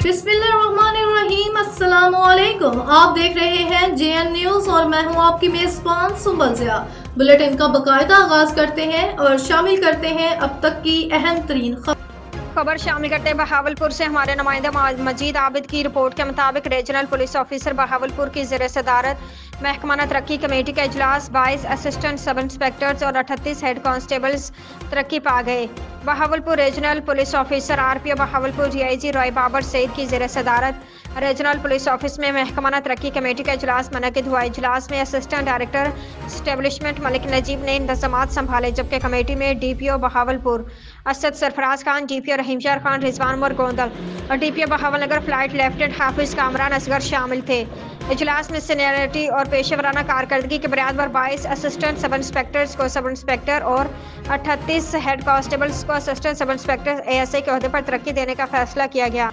बिस्मिल्लाहिर्रहमानिर्रहीम, अस्सलामुअलैकुम। आप देख रहे हैं JN न्यूज और मैं हूं आपकी मेजबान सुंबल ज़िया। बुलेटिन का बाकायदा आगाज करते हैं और शामिल करते हैं अब तक की अहम तरीन खबर शामिल करते हैं बहावलपुर से हमारे नुमाइंदा मजीद आबिद की रिपोर्ट के मुताबिक रीजनल पुलिस ऑफिसर बहावलपुर की ज़ेर सदारत महकमा तरक्की कमेटी का इजलास 22 असिस्टेंट सब इंस्पेक्टर्स और 38 हेड कांस्टेबल्स तरक्की पा गए। Bahawalpur regional police officer RPO Bahawalpur DIG Rai Babar Saeed की ज़ेर सदारत रीजनल पुलिस ऑफिस में महकमा तरक्की कमेटी का इजलास मुनक़िद हुआ। इजलास में assistant director establishment Malik Najeeb ने इंतजामात संभाले, जबकि कमेटी में DPO बहावलपुर असद सरफराज खान, DPO रहीमशहर खान, रिजवान उमर गोंदल और DPO बहावलनगर फ्लाइट लेफ्टिनेंट हाफिज कामरान असगर शामिल थे। इजलास में सीनियरिटी और पेशेवराना कारकर्दगी के बुनियाद पर 22 असिस्टेंट सब इंस्पेक्टर्स को सब इंस्पेक्टर और 38 हेड कांस्टेबल्स को असिस्टेंट सब इंस्पेक्टर ASI के ओहदे पर तरक्की देने का फैसला किया गया।